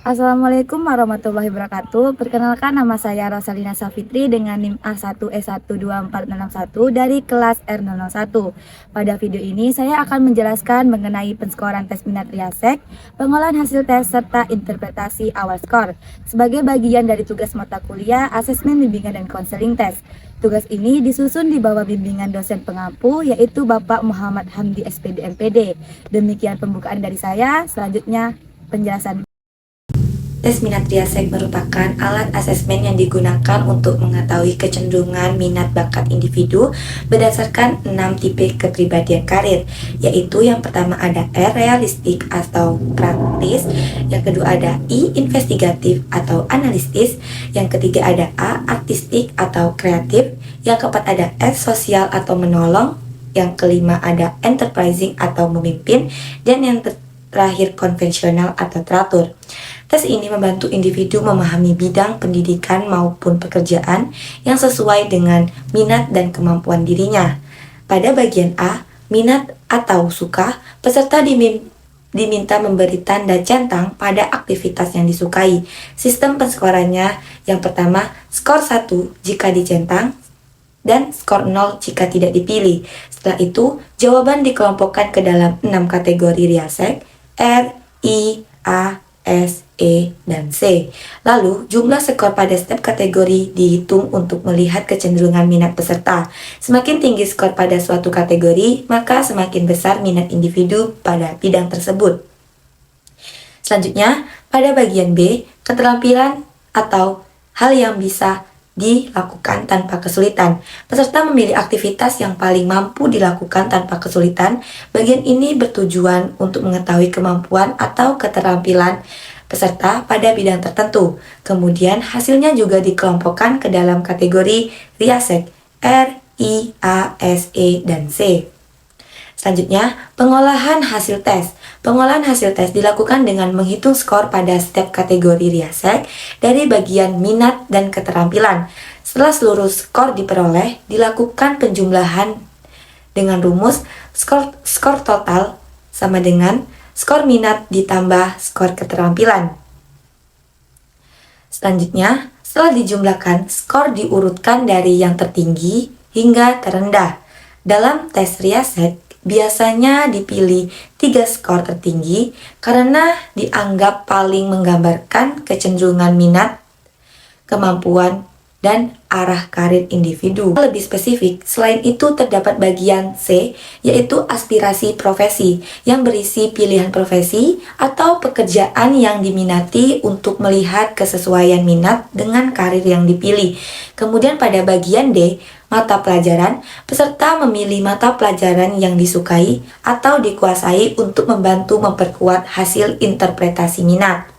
Assalamualaikum warahmatullahi wabarakatuh. Perkenalkan, nama saya Rosalina Safitri dengan NIM A1E124661 dari kelas R001. Pada video ini saya akan menjelaskan mengenai penskoran tes minat Riasek, pengolahan hasil tes serta interpretasi awal skor sebagai bagian dari tugas mata kuliah asesmen bimbingan dan konseling tes. Tugas ini disusun di bawah bimbingan dosen pengampu yaitu Bapak Muhammad Hamdi SPD MPD. Demikian pembukaan dari saya. Selanjutnya penjelasan. Tes minat Riasek merupakan alat asesmen yang digunakan untuk mengetahui kecenderungan minat bakat individu berdasarkan 6 tipe kepribadian karir, yaitu yang pertama ada R, realistik atau praktis, yang kedua ada I, investigatif atau analitis, yang ketiga ada A, artistik atau kreatif, yang keempat ada S, sosial atau menolong, yang kelima ada enterprising atau memimpin, dan yang terakhir konvensional atau teratur. Tes ini membantu individu memahami bidang pendidikan maupun pekerjaan yang sesuai dengan minat dan kemampuan dirinya. Pada bagian A, minat atau suka, peserta diminta memberi tanda centang pada aktivitas yang disukai. Sistem penskorannya yang pertama, skor 1 jika dicentang, dan skor 0 jika tidak dipilih. Setelah itu, jawaban dikelompokkan ke dalam 6 kategori Riasek, R, I, A, S, E, dan C. Lalu, jumlah skor pada setiap kategori dihitung untuk melihat kecenderungan minat peserta. Semakin tinggi skor pada suatu kategori, maka semakin besar minat individu pada bidang tersebut. Selanjutnya, pada bagian B, keterampilan atau hal yang bisa dilakukan tanpa kesulitan. Peserta memilih aktivitas yang paling mampu dilakukan tanpa kesulitan. Bagian ini bertujuan untuk mengetahui kemampuan atau keterampilan peserta pada bidang tertentu. Kemudian hasilnya juga dikelompokkan ke dalam kategori Riasek R, I, A, S, E, dan C. Selanjutnya, pengolahan hasil tes. Pengolahan hasil tes dilakukan dengan menghitung skor pada setiap kategori Riasek dari bagian minat dan keterampilan. Setelah seluruh skor diperoleh, dilakukan penjumlahan dengan rumus skor total sama dengan skor minat ditambah skor keterampilan. Selanjutnya, setelah dijumlahkan, skor diurutkan dari yang tertinggi hingga terendah. Dalam tes Riasek, biasanya dipilih 3 skor tertinggi karena dianggap paling menggambarkan kecenderungan minat, kemampuan, dan arah karir individu. Lebih spesifik, selain itu terdapat bagian C, yaitu aspirasi profesi, yang berisi pilihan profesi atau pekerjaan yang diminati untuk melihat kesesuaian minat dengan karir yang dipilih. Kemudian pada bagian D, mata pelajaran, peserta memilih mata pelajaran yang disukai atau dikuasai untuk membantu memperkuat hasil interpretasi minat.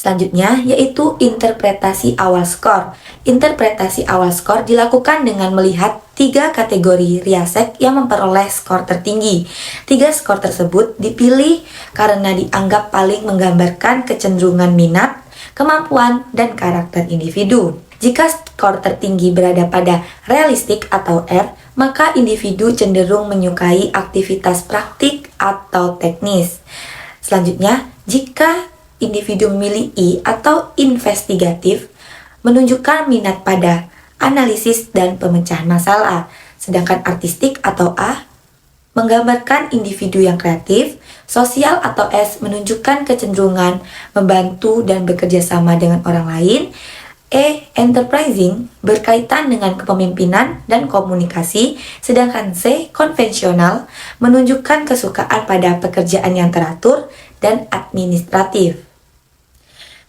Selanjutnya, yaitu interpretasi awal skor. Interpretasi awal skor dilakukan dengan melihat 3 kategori Riasek yang memperoleh skor tertinggi. 3 skor tersebut dipilih karena dianggap paling menggambarkan kecenderungan minat, kemampuan, dan karakter individu. Jika skor tertinggi berada pada realistik atau R, maka individu cenderung menyukai aktivitas praktik atau teknis. Selanjutnya, jika individu memilih I atau investigatif, menunjukkan minat pada analisis dan pemecahan masalah. Sedangkan artistik atau A menggambarkan individu yang kreatif. Sosial atau S menunjukkan kecenderungan membantu dan bekerja sama dengan orang lain. E, enterprising, berkaitan dengan kepemimpinan dan komunikasi. Sedangkan C, konvensional, menunjukkan kesukaan pada pekerjaan yang teratur dan administratif.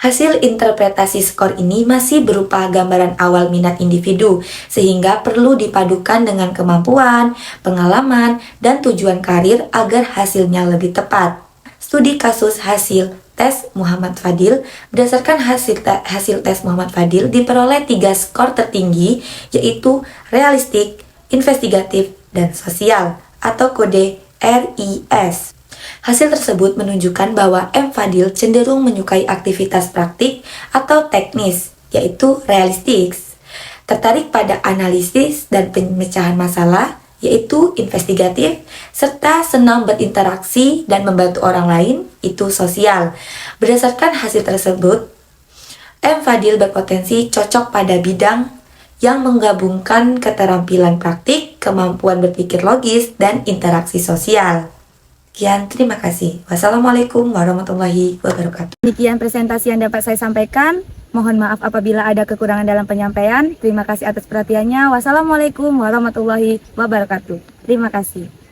Hasil interpretasi skor ini masih berupa gambaran awal minat individu, sehingga perlu dipadukan dengan kemampuan, pengalaman, dan tujuan karir agar hasilnya lebih tepat. Studi kasus hasil tes Muhammad Fadil. Berdasarkan hasil tes Muhammad Fadil diperoleh 3 skor tertinggi, yaitu realistik, investigatif, dan sosial atau kode RIS. Hasil tersebut menunjukkan bahwa M. Fadil cenderung menyukai aktivitas praktik atau teknis, yaitu realistik, tertarik pada analisis dan pemecahan masalah, yaitu investigatif, serta senang berinteraksi dan membantu orang lain, itu sosial. Berdasarkan hasil tersebut, M. Fadil berpotensi cocok pada bidang yang menggabungkan keterampilan praktik, kemampuan berpikir logis, dan interaksi sosial. Sekian, terima kasih. Wassalamualaikum warahmatullahi wabarakatuh. Demikian presentasi yang dapat saya sampaikan. Mohon maaf apabila ada kekurangan dalam penyampaian. Terima kasih atas perhatiannya. Wassalamualaikum warahmatullahi wabarakatuh. Terima kasih.